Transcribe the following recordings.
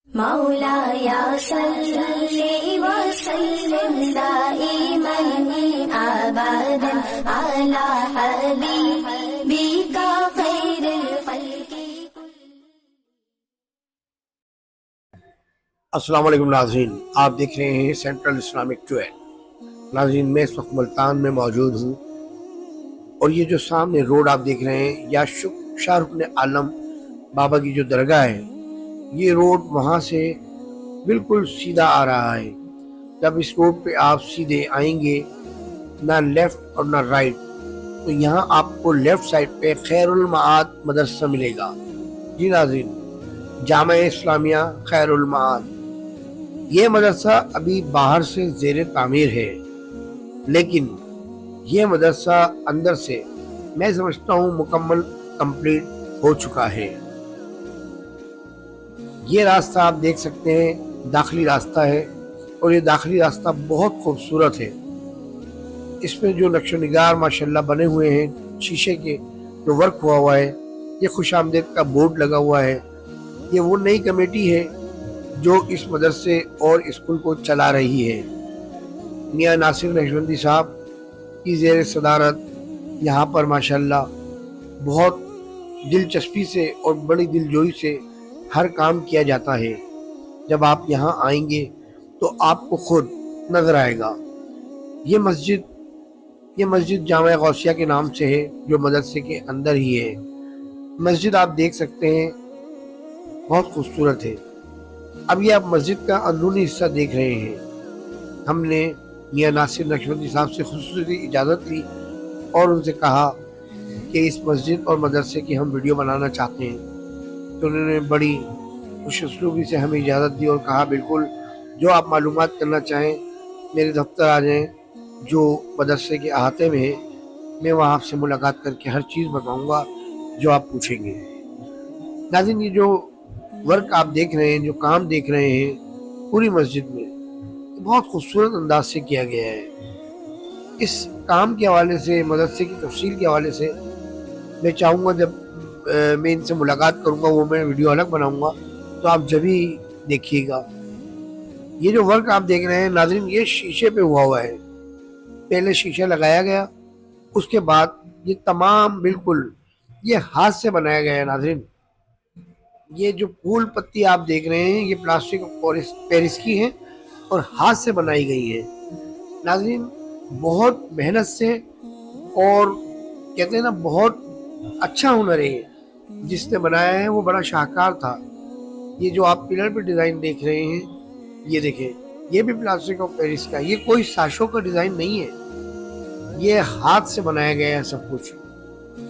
मौलाया सल्लि व सल्लिम दाइमन अबदन अला हबीबिका खैरिल खल्क़ि। अस्सलाम वालेकुम नाज़रीन, आप देख रहे हैं सेंट्रल इस्लामिक 12। नाज़रीन, मैं इस वक्त मुल्तान में मौजूद हूँ और ये जो सामने रोड आप देख रहे हैं, या शाहरुख आलम बाबा की जो दरगाह है, ये रोड वहाँ से बिल्कुल सीधा आ रहा है। जब इस रोड पे आप सीधे आएंगे, ना लेफ्ट और ना राइट, तो यहाँ आपको लेफ्ट साइड पे खैरुल माआद मदरसा मिलेगा। जी नाज़रीन, जामा इस्लामिया खैरुल माआद, ये मदरसा अभी बाहर से ज़ेरे तामीर है, लेकिन ये मदरसा अंदर से मैं समझता हूँ मुकम्मल कंप्लीट हो चुका है। ये रास्ता आप देख सकते हैं, दाखिली रास्ता है और ये दाखिली रास्ता बहुत खूबसूरत है। इसमें जो नक्शो निगार माशाल्लाह बने हुए हैं, शीशे के जो वर्क हुआ है, ये खुशामदीद का बोर्ड लगा हुआ है। ये वो नई कमेटी है जो इस मदरसे और स्कूल को चला रही है। मियां नासिर नक्शबंदी साहब की ज़ेर सदारत यहाँ पर माशाल्लाह बहुत दिलचस्पी से और बड़ी दिलजोई से हर काम किया जाता है। जब आप यहाँ आएंगे तो आपको खुद नजर आएगा। ये मस्जिद जामा गौसिया के नाम से है, जो मदरसे के अंदर ही है। मस्जिद आप देख सकते हैं, बहुत खूबसूरत है। अब ये आप मस्जिद का अंदरूनी हिस्सा देख रहे हैं। हमने मियां नासिर नक्शबंदी साहब से खुसूसी इजाज़त ली और उनसे कहा कि इस मस्जिद और मदरसे की हम वीडियो बनाना चाहते हैं, तो उन्होंने बड़ी खुशउस्लूबी से हमें इजाज़त दी और कहा बिल्कुल, जो आप मालूमात करना चाहें मेरे दफ्तर आ जाएं, जो मदरसे के अहाते में है। मैं वहाँ आपसे मुलाकात करके हर चीज़ बताऊँगा जो आप पूछेंगे। नाज़रीन, ये जो वर्क आप देख रहे हैं, जो काम देख रहे हैं पूरी मस्जिद में, बहुत खूबसूरत अंदाज से किया गया है। इस काम के हवाले से, मदरसे की तफसील के हवाले से मैं चाहूँगा जब मैं इनसे मुलाकात करूँगा, वो मैं वीडियो अलग बनाऊँगा, तो आप जब ही देखिएगा। ये जो वर्क आप देख रहे हैं नाज़रीन, ये शीशे पे हुआ है। पहले शीशा लगाया गया, उसके बाद ये तमाम बिल्कुल ये हाथ से बनाया गया है। नाज़रीन, ये जो फूल पत्ती आप देख रहे हैं, ये प्लास्टिक पेरिस की है और हाथ से बनाई गई है। नाज़रीन, बहुत मेहनत से, और कहते हैं ना, बहुत अच्छा हुनर है। जिसने बनाया है वो बड़ा शाहकार था। ये जो आप पिलर पे डिज़ाइन देख रहे हैं, ये देखें, ये भी प्लास्टिक ऑफ पेरिस का। ये कोई साशों का डिज़ाइन नहीं है, ये हाथ से बनाया गया है सब कुछ।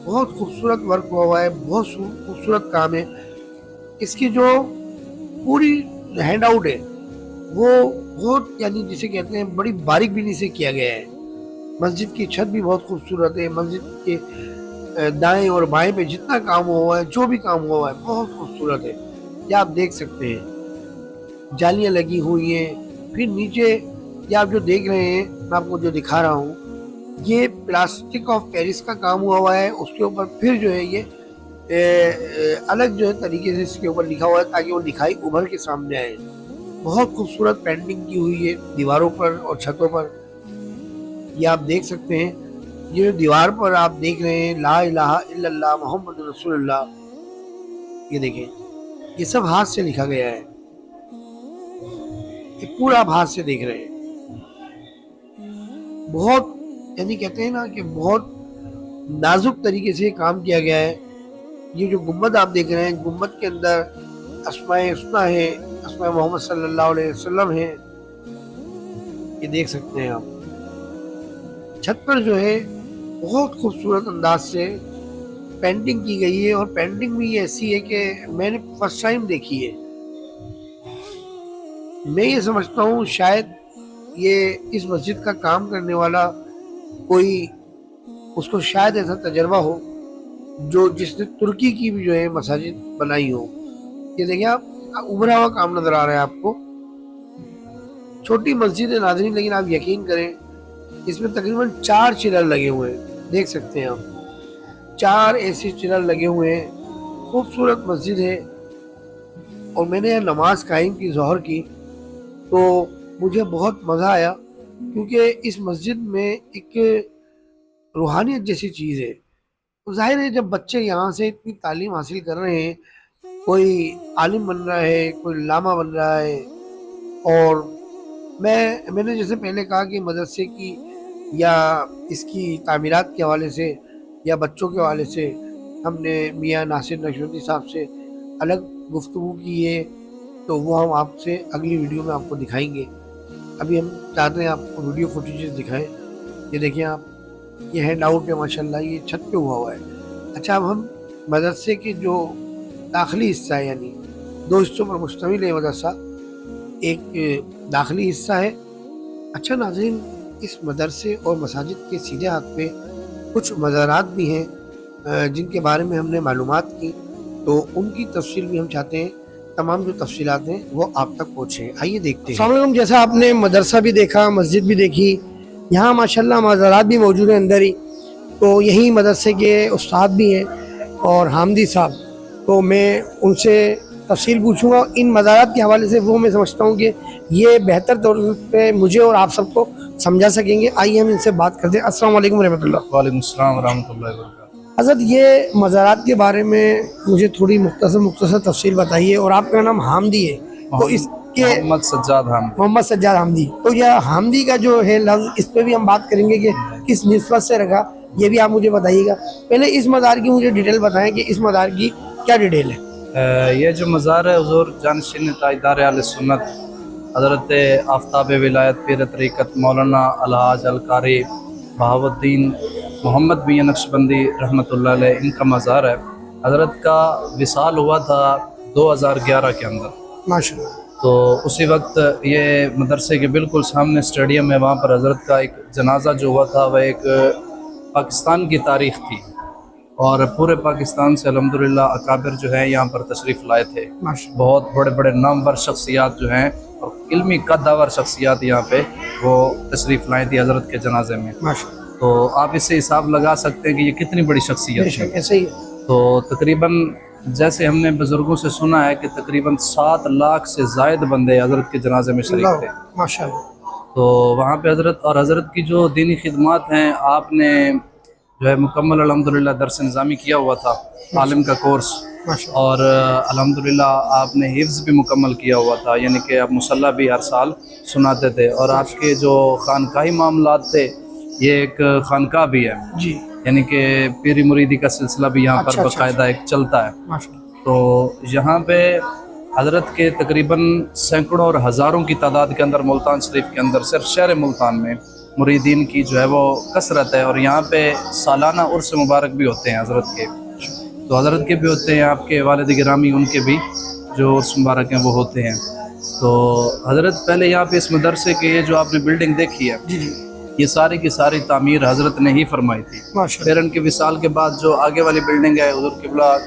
बहुत खूबसूरत वर्क हुआ है, बहुत खूबसूरत काम है। इसकी जो पूरी हैंड आउट है वो बहुत, यानी जिसे कहते हैं, बड़ी बारीक बीनी से किया गया है। मस्जिद की छत भी बहुत खूबसूरत है। मस्जिद के दाएं और बाएं पे जितना काम हुआ है, जो भी काम हुआ है, बहुत खूबसूरत है। ये आप देख सकते हैं, जालियां लगी हुई हैं। फिर नीचे ये आप जो देख रहे हैं, मैं आपको जो दिखा रहा हूँ, ये प्लास्टिक ऑफ पेरिस का काम हुआ है। उसके ऊपर फिर जो है ये अलग जो है तरीके से इसके ऊपर लिखा हुआ है, ताकि वो दिखाई उभर के सामने आए। बहुत खूबसूरत पेंटिंग की हुई है दीवारों पर और छतों पर। ये आप देख सकते हैं, ये दीवार पर आप देख रहे हैं ला इलाहा इल्लल्लाह मोहम्मद रसूलुल्लाह, ये देखें, ये सब हाथ से लिखा गया है। ये पूरा आप हाथ से देख रहे हैं। बहुत, यानी कहते हैं ना कि बहुत नाजुक तरीके से काम किया गया है। ये जो गुम्बद आप देख रहे हैं, गुम्बद के अंदर अस्माए हुस्ना है, अस्माए मोहम्मद सल्लल्लाहु अलैहि वसल्लम है। ये देख सकते हैं आप। छत पर जो है बहुत खूबसूरत अंदाज से पेंटिंग की गई है, और पेंटिंग भी ऐसी है कि मैंने फर्स्ट टाइम देखी है। मैं ये समझता हूँ शायद ये इस मस्जिद का काम करने वाला कोई, उसको शायद ऐसा तजर्बा हो जो जिसने तुर्की की भी जो है मसाजिद बनाई हो। ये देखिए आप, उभरा हुआ काम नजर आ रहा है आपको। छोटी मस्जिद है नाज़रीन, लेकिन आप यकीन करें, इसमें तकरीबन 4 चिलर लगे हुए हैं। देख सकते हैं आप, 4 ऐसे चिलर लगे हुए हैं। खूबसूरत मस्जिद है। और मैंने यहाँ नमाज कायम की ज़ोहर की, तो मुझे बहुत मज़ा आया, क्योंकि इस मस्जिद में एक रूहानियत जैसी चीज़ है। तो जाहिर है जब बच्चे यहाँ से इतनी तालीम हासिल कर रहे हैं, कोई आलिम बन रहा है, कोई लामा बन रहा है, और मैंने जैसे पहले कहा कि मदरसे की या इसकी तामीरात के हवाले से या बच्चों के हवाले से हमने मियाँ नासिर नक्शबंदी साहब से अलग गुफ्तगू की है, तो वो हम आपसे अगली वीडियो में आपको दिखाएंगे। अभी हम चाहते हैं आपको वीडियो फुटेजेस दिखाएं। ये देखिए आप, ये हैंड आउट है माशाल्लाह, ये छत पे हुआ है। अच्छा, अब हम मदरसे के जो दाखिली हिस्सा है, यानी 2 हिस्सों पर मुश्तमिल है मदरसा, एक दाखिली हिस्सा है। अच्छा नाज़रीन, इस मदरसे और मसाजिद के सीधे हाथ पे कुछ मज़ारात भी हैं जिनके बारे में हमने मालूमात की, तो उनकी तफसील भी हम चाहते हैं, तमाम जो तफसीलात हैं वो आप तक पहुँचे। आइए देखते हैं। अस्सलाम वालेकुम। जैसा आपने मदरसा भी देखा, मस्जिद भी देखी, यहाँ माशाल्लाह मज़ारात भी मौजूद हैं अंदर ही। तो यही मदरसे के उस्ताद भी हैं और हामदी साहब, तो मैं उनसे तफसील पूछूंगा इन मज़ारात के हवाले से। वो मैं समझता हूँ कि ये बेहतर तौर पे मुझे और आप सबको समझा सकेंगे। आइए हम इनसे बात करते हैं। अस्सलाम वालेकुम रहमतुल्लाह। वालेकुम अस्सलाम व रहमतुल्लाहि व बरकातुहू। हज़रत, ये मज़ारात के बारे में मुझे थोड़ी मुख्तसर तफसील बताइए। और आपका नाम हामदी है, तो इसके मोहम्मद सज्जाद हामदी, तो यह हामदी का जो है लफ्ज़, इस पर भी हम बात करेंगे कि किस निस्बत से रखा, ये भी आप मुझे बताइएगा। पहले इस मज़ार की मुझे डिटेल बताएं कि इस मज़ार की क्या डिटेल है। ये जो मज़ार है हुज़ूर जानशीन ताजदार अहले सुन्नत हज़रत आफ्ताब विलायत पीर तरीक़त मौलाना अलहाज अलकारी बहाउद्दीन मोहम्मद मियां नक्शबंदी रहमतुल्लाह अलैह, इनका मज़ार है। हज़रत का विसाल हुआ था 2011 के अंदर माशाअल्लाह। तो उसी वक्त ये मदरसे के बिल्कुल सामने स्टेडियम है, वहाँ पर हज़रत का एक जनाजा जो हुआ था वह एक पाकिस्तान की तारीख़ थी, और पूरे पाकिस्तान से अल्हम्दुलिल्लाह अकाबिर जो है यहाँ पर तशरीफ़ लाए थे। बहुत बड़े बड़े नामवर शख्सियात जो हैं और इल्मी कद्दावर शख्सियात यहाँ पे वो तशरीफ़ लाई थी हज़रत के जनाजे में। तो आप इससे हिसाब लगा सकते हैं कि ये कितनी बड़ी शख्सियत है। ऐसे ही तो तकरीबन जैसे हमने बुज़ुर्गों से सुना है कि तकरीबन 7 लाख से ज़ायद बंदे हज़रत के जनाजे में शरीक थे माशाअल्लाह। तो वहाँ पे हज़रत की जो दीनी खिदमात हैं, आपने जो है मुकम्मल अल्हम्दुलिल्लाह दर्स निज़ामी किया हुआ था, आलिम का कोर्स, और अल्हम्दुलिल्लाह आपने हिफ्ज़ भी मुकम्मल किया हुआ था, यानी कि आप मुसल्ला भी हर साल सुनाते थे। और आपके जो खानकाही मामलात थे, ये एक खानका भी है जी, यानी कि पीरी मुरीदी का सिलसिला भी यहाँ पर बाकायदा एक चलता है। तो यहाँ पे हज़रत के तकरीबन सैकड़ों और हज़ारों की तादाद के अंदर मुल्तान शरीफ के अंदर सिर्फ शहर मुल्तान में मुरीदीन की जो है वो कसरत है, और यहाँ पे सालाना उर्स मुबारक भी होते हैं हज़रत के। तो हज़रत के भी होते हैं, आपके वालिद गिरामी उनके भी जो उर्स मुबारक हैं वो होते हैं। तो हज़रत पहले यहाँ पे इस मदरसे के ये जो आपने बिल्डिंग देखी है, ये सारी की सारी तामीर हज़रत ने ही फरमाई थी। फिर इनके विसाल के बाद जो आगे वाली बिल्डिंग है, हुज़ूर क़िबला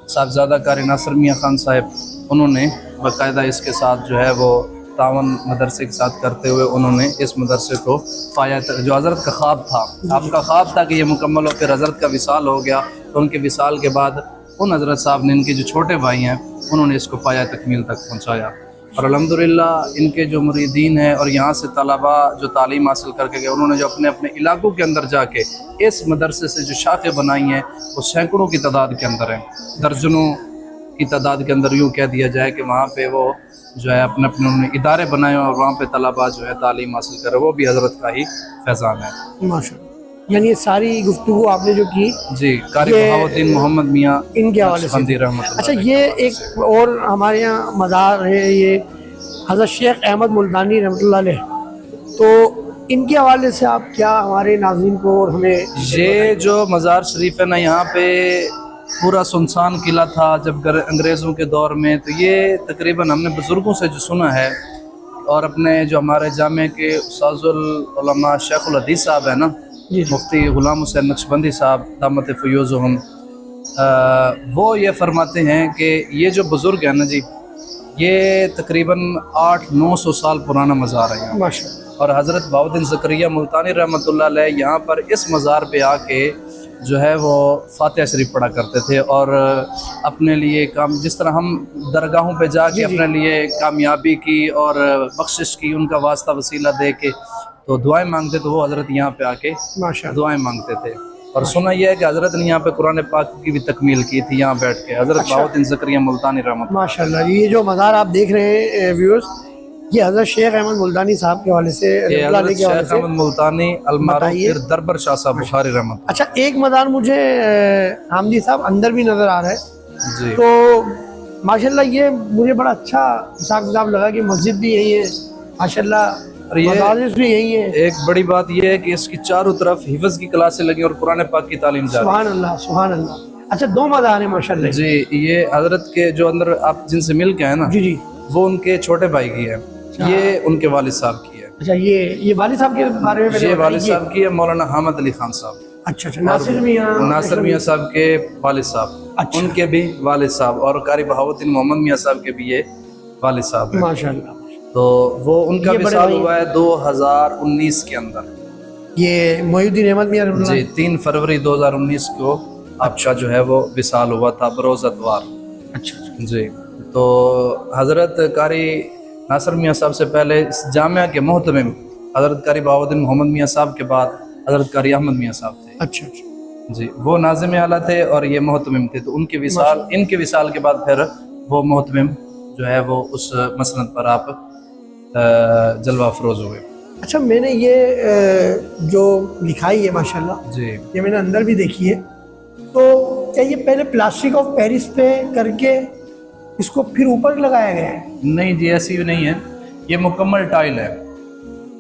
साहबजादा कारी नासिर मियाँ खान साहब, उन्होंने बाकायदा इसके साथ जो है वो तावन मदरसे के साथ करते हुए उन्होंने इस मदरसे को पाया। जो हज़रत का ख्वाब था, आपका ख्वाब था कि ये मुकम्मल हो, फिर हज़रत का विसाल हो गया। तो उनके विसाल के बाद उन हज़रत साहब ने, इनके जो छोटे भाई हैं, उन्होंने इसको पाया तकमील तक पहुँचाया। और अल्हम्दुलिल्लाह इनके जो मुरीदीन हैं और यहाँ से तलबा जो तालीम हासिल करके गए, उन्होंने जो अपने अपने इलाकों के अंदर जाके इस मदरसे से जो शाखें बनाई हैं वो सैकड़ों की तादाद के अंदर हैं, दर्जनों की तादाद के अंदर। यूँ कह दिया जाए कि वहाँ पे वो जो है अपने अपने उन्होंने इदारे बनाए और वहाँ पे तलबा जो है तालीम हासिल करे, वो भी हज़रत का ही फैज़ान है माशाअल्लाह। यानी ये सारी गुफ्तगू आपने जो की जी कारी बहाउद्दीन मोहम्मद मियाँ इनके हवाले से। रहमतुल्लाह। अच्छा, ये एक और हमारे यहाँ मज़ार है, ये हज़रत शेख अहमद मुल्तानी रहमतुल्लाह अलैह, तो इनके हवाले से आप क्या हमारे नाज़रीन को और हमें। ये जो मज़ार शरीफ है ना, यहाँ पे पूरा सुनसान किला था जब अंग्रेज़ों के दौर में। तो ये तकरीबन हमने बुज़ुर्गों से जो सुना है, और अपने जो हमारे जामे के उस्ताज़ुल उलमा शेखुल हदीस साहब है ना, मुफ्ती गुलाम हुसैन नक्शबंदी साहब दामत फ़यूज़ुहुम, वो ये फरमाते हैं कि ये जो बुज़ुर्ग है ना जी, ये तकरीबन 800-900 साल पुराना मज़ार है यहाँ। और हज़रत बहाउद्दीन ज़करिया मुल्तानी रहमतुल्लाह अलैह यहाँ पर इस मज़ार पे आके जो है वो फातिहा शरीफ पढ़ा करते थे और अपने लिए काम, जिस तरह हम दरगाहों पे जाके अपने लिए कामयाबी की और बख्शिश की, उनका वास्ता वसीला दे के तो दुआएं मांगते, तो वो हज़रत यहाँ पे आके माशाल्लाह दुआएं मांगते थे। और सुना यह है कि हज़रत ने यहाँ पे कुरान पाक की भी तकमील की थी यहाँ बैठ के, हज़रत बहाउद्दीन ज़करिया मुल्तानी रहमत। माशाल्लाह। ये जो मज़ार आप देख रहे हैं व्यूअर्स, ये हज़रत शेख अहमद मुल्तानी साहब के हवाले से, हज़रत शेख अहमद मुल्तानी अलमारूफ दरबार शाह साहब बुखारी रहमत। अच्छा, एक मज़ार मुझे हामदी साहब अंदर भी नज़र आ रहा है जी। तो माशाल्लाह ये मुझे बड़ा अच्छा हिसाब किताब लगा कि मस्जिद भी यही है माशाल्लाह, और ये मदारिस भी यही है। एक बड़ी बात यह है कि इसकी चारों तरफ हिफ्ज़ की क्लासें लगी और कुरान पाक की तालीम जा रही है। सुभान अल्लाह, सुभान अल्लाह। अच्छा, 2 मज़ार हैं माशाल्लाह जी। ये हज़रत के जो अंदर आप जिनसे मिल के आए ना, जी जी। वो उनके छोटे भाई की है, ये उनके वालिद साहब की है। अच्छा, ये वालिद साहब के बारे में ये वालिद साहब की है, मौलाना हामिद अली खान साहब। अच्छा अच्छा, नासिर मियां साहब के वालिद साहब, अच्छा। उनके भी वालिद साहब, और कारी बहाउद्दीन मोहम्मद मियां साहब के भी ये वालिद साहब हैं। माशाल्लाह। तो वो उनका विसाल हुआ है 2019 के अंदर। ये मोहिउद्दीन अहमद मियां जी, 3 फरवरी 2019 को आपका जो है वो विसाल हुआ था बरोज़ अतवार। अच्छा जी। तो हज़रत कारी नासिर मियां साहब से पहले इस जामिया के मोहतमिम हज़रत कारी बहाउद्दीन मोहम्मद मियां साहब के बाद हज़रत कारी अहमद मियां साहब थे। अच्छा अच्छा जी, वो नाज़िम आला थे और ये मोहतमिम थे। तो उनके विसाल, इनके विसाल के बाद फिर वो मोहतमिम जो है वो उस मसनद पर आप जलवा अफरोज हुए। अच्छा, मैंने ये जो लिखाई है माशाल्लाह जी, ये मैंने अंदर भी देखी है, तो क्या ये पहले प्लास्टिक ऑफ पेरिस पे करके इसको फिर ऊपर लगाया गया है? नहीं जी, ऐसी नहीं है, ये मुकम्मल टाइल है।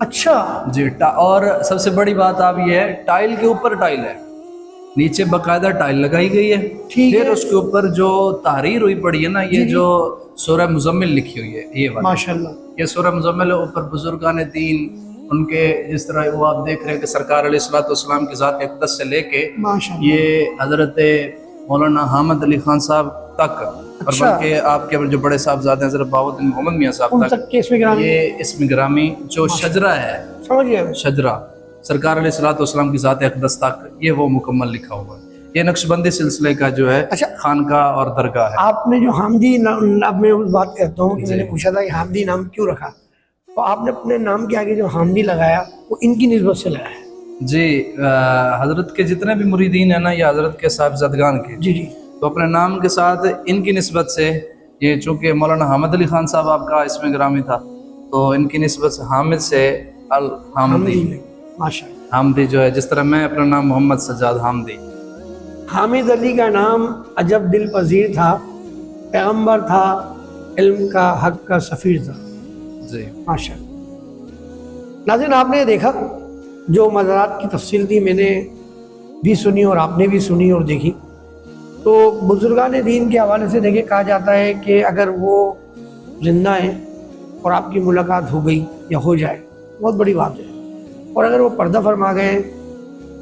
अच्छा जी। और सबसे बड़ी बात आप ये है, टाइल के ऊपर टाइल है, नीचे बकायदा टाइल लगाई गई है। फिर उसके ऊपर जो तहरीर हुई पड़ी है ना, ये जो सूरह मुज़म्मिल लिखी हुई है, ये वाली माशाल्लाह, ये सूरह मुज़म्मिल है। ऊपर बुजुर्गान दीन उनके, जिस तरह वो आप देख रहे हैं कि सरकार अलैहिस्सलाम की ज़ात अक़दस से लेके ये हज़रत मौलाना हामिद अली खान साहब तक, और बल्कि आपके जो बड़े साहबजादे हज़रत बहाउद्दीन मोहम्मद मियां साहब तक ये इसमें ग्रामी जो शजरा है, समझ गया शजरा सरकार अलैहिस्सलाम की ज़ात अक़दस तक, ये वो मुकम्मल लिखा हुआ है। ये नक्शबंदी सिलसिले का जो है खानकाह और दरगाह है। आपने जो हामदी नाम, अब मैं उस बात करता हूँ कि मैंने पूछा था कि हामदी नाम क्यों रखा, तो आपने अपने नाम के आगे जो हामदी लगाया वो इनकी निस्बत से लगाया है? जी, हजरत के जितने भी मुरीदीन है ना, ये हजरत के साहिबजादगान के, जी जी, तो अपने नाम के साथ इनकी निस्बत से, ये चूँकि मौलाना हामिद अली खान साहब आपका इसमें ग्रामी था, तो इनकी निस्बत से हामिद से अल हामदी, माशाअल्लाह। हामदी जो है, जिस तरह मैं अपना नाम मोहम्मद सज्जाद हामदी। हामिद अली का नाम अजब दिल पजीर था, पैगंबर था, इल्म का हक का सफ़ीर था। जी माशाअल्लाह। नाज़रीन, आपने देखा जो मज़ारात की तफसील थी, मैंने भी सुनी और आपने भी सुनी और देखी। तो बुजुर्गान दीन के हवाले से देखिए, कहा जाता है कि अगर वो जिंदा हैं और आपकी मुलाकात हो गई या हो जाए, बहुत बड़ी बात है, और अगर वो पर्दा फरमा गए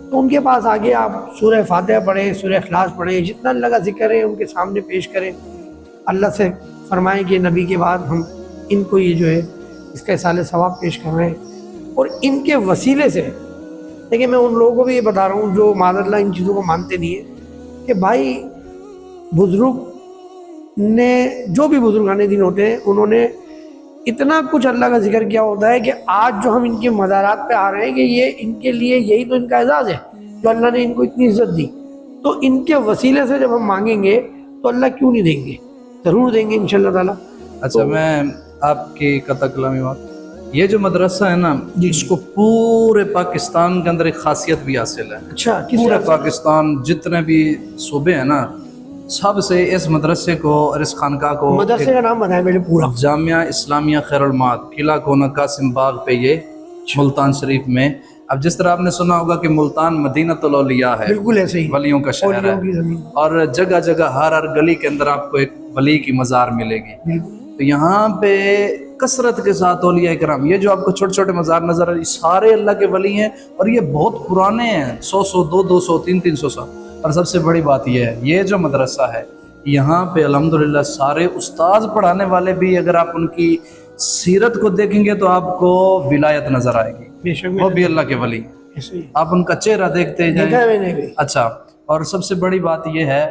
तो उनके पास आगे आप सूरह फातिहा पढ़ें, सूरह इखलास पढ़ें, जितना अल्लाह का जिक्र है उनके सामने पेश करें, अल्लाह से फरमाएं कि नबी के बाद हम इनको ये जो है इसका इसाले सवाब पेश कर रहे हैं। और इनके वसीले से देखिए, मैं उन लोगों को भी ये बता रहा हूँ जो माज़अल्लाह इन चीज़ों को मानते नहीं है, कि भाई बुज़ुर्ग ने, जो भी बुजुर्गान दीन होते हैं, उन्होंने इतना कुछ अल्लाह का जिक्र किया होता है कि आज जो हम इनके मज़ारात पे आ रहे हैं कि ये इनके लिए यही तो इनका एजाज़ है जो अल्लाह ने इनको इतनी इज्जत दी। तो इनके वसीले से जब हम मांगेंगे तो अल्लाह क्यों नहीं देंगे, ज़रूर देंगे इंशाअल्लाह ताला। अच्छा, तो मैं आपकी कथा कलामी बात, ये जो मदरसा है ना, इसको पूरे पाकिस्तान के अंदर एक खासियत भी हासिल है। अच्छा, पूरे पाकिस्तान जितने भी सूबे हैं ना, सबसे इस मदरसे को और इस खानका को, मदरसे का नाम बताएं मेरे पूरा। जामिया इस्लामिया खैरुल माद, किला कोना कासिम बाग पे, ये मुल्तान शरीफ में। अब जिस तरह आपने सुना होगा कि मुल्तान मदीनतुल औलिया है, बिल्कुल ऐसे ही, वलियों का शहर है, और जगह जगह हर गली के अंदर आपको एक वली की मज़ार मिलेगी। तो यहाँ पे कसरत के साथ औलिया इकराम, ये जो आपको छोटे छोटे मज़ार नजर आ रहे, सारे अल्लाह के वली हैं, और ये बहुत पुराने हैं, 100 200 300 साल। और सबसे बड़ी बात यह है, ये जो मदरसा है, यहाँ पे अल्हम्दुलिल्लाह सारे उस्ताद पढ़ाने वाले भी, अगर आप उनकी सीरत को देखेंगे तो आपको विलायत नजर आएगी, वो भी अल्लाह के वली। आप उनका चेहरा देखते हैं। देखा है मैंने भी। अच्छा, और सबसे बड़ी बात यह है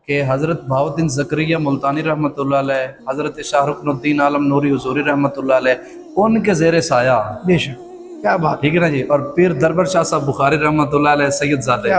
कि हज़रत बहाउद्दीन ज़करिया मुल्तानी रहमतुल्लाह अलैह, हज़रत शाहरुखनुद्दीन आलम नूरी हुज़ूरी रहमतुल्लाह अलैह, उनके ज़ेर साया, बेशक, क्या बात, ठीक है ना जी। और पीर दरबार शाह साहब बुखारी रहमतुल्लाह अलैह सैयद ज़ादे,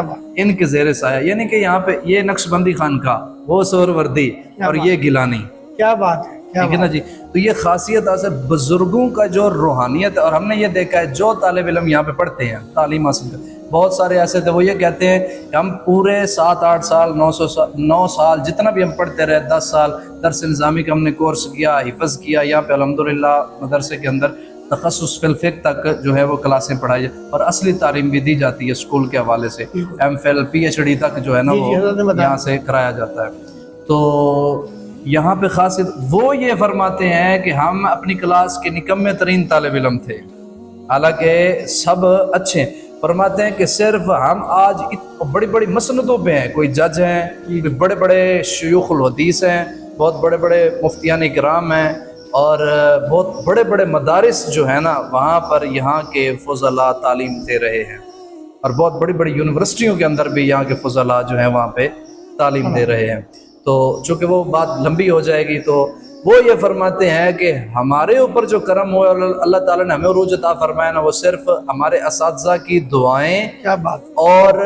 इनके ज़ेर साया, यानी कि यहाँ पे ये नक्शबंदी खानका, वो सोहरवर्दी और ये गिलानी, क्या बात है, ठीक है ना जी। तो ये खासियत ऐसे बुजुर्गों का जो रूहानियत है, और हमने ये देखा है जो तालिब इल्म यहाँ पे पढ़ते हैं, तालीम हासिल करते हैं, बहुत सारे ऐसे थे वो ये कहते हैं कि हम पूरे 7-8 साल 9 साल जितना भी हम पढ़ते रहे, 10 साल दर्स निज़ामी का हमने कोर्स किया, हिफ़्ज़ किया, यहाँ पे अल्हम्दुलिल्लाह मदरसे के अंदर तखस्सुस फिल फ़िक़्ह तक जो है वो क्लासें पढ़ाई जाए और असली तालीम भी दी जाती है स्कूल के हवाले से, MPhil PhD तक जो है ना वो यहाँ से कराया जाता है। तो यहाँ पे खासियत वो ये फरमाते हैं कि हम अपनी क्लास के निकम्मे तरीन तालिब इल्म थे, हालांकि सब अच्छे हैं। फरमाते हैं कि सिर्फ हम आज बड़ी बड़ी मसनदों पे हैं, कोई जज हैं, कोई बड़े बड़े शयूखुल हदीस हैं, बहुत बड़े बड़े मुफ्तियान इकराम हैं, और बहुत बड़े बड़े मदारिस जो है ना वहाँ पर यहाँ के फुज़ला तालीम दे रहे हैं, और बहुत बड़ी बड़ी यूनिवर्सिटियों के अंदर भी यहाँ के फुज़ला जो है वहाँ पे तालीम दे रहे हैं। तो चूँकि वो बात लंबी हो जाएगी, तो वो ये फरमाते हैं कि हमारे ऊपर जो करम हुआ अल्लाह ताला ने हमें उरूज अता फरमाया ना, वो सिर्फ हमारे असातिज़ा की दुआएं, क्या बात, और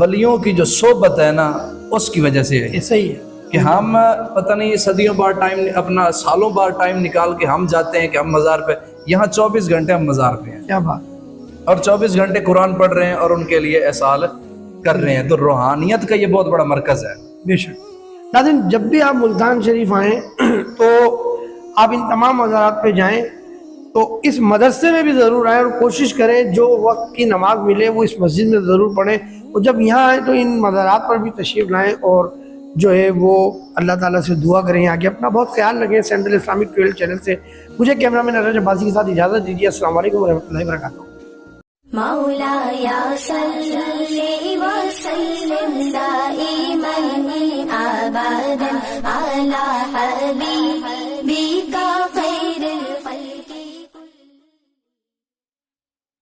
वलियों की जो सोबत है ना उसकी वजह से है। सही है कि हम पता नहीं सदियों बार टाइम, अपना सालों बार टाइम निकाल के हम जाते हैं कि हम मज़ार पे, यहाँ 24 घंटे हम मज़ार पे हैं, क्या बात, और 24 घंटे कुरान पढ़ रहे हैं और उनके लिए एहसाल कर रहे हैं। तो रूहानियत का ये बहुत बड़ा मरकज़ है। बेशक। नाज़रीन, जब भी आप मुल्तान शरीफ आएँ तो आप इन तमाम मज़ारात पे जाएं, तो इस मदरसे में भी ज़रूर आएँ और कोशिश करें जो वक्त की नमाज मिले वो इस मस्जिद में ज़रूर पढ़ें, और जब यहाँ आएँ तो इन मज़ारात पर भी तशरीफ़ लाएँ और जो है वो अल्लाह ताला से दुआ करें। आगे अपना बहुत ख्याल रखें। सेंट्रल इस्लामिक 12 चैनल से मुझे कैमरामैन अरज अब्बासी के साथ इजाज़त दीजिए। अस्सलाम वालेकुम व रहमतुल्लाहि व बरकातुहू। मौलाया सल्ली व सल्लिम दाइमन अबदन अला हबीबिका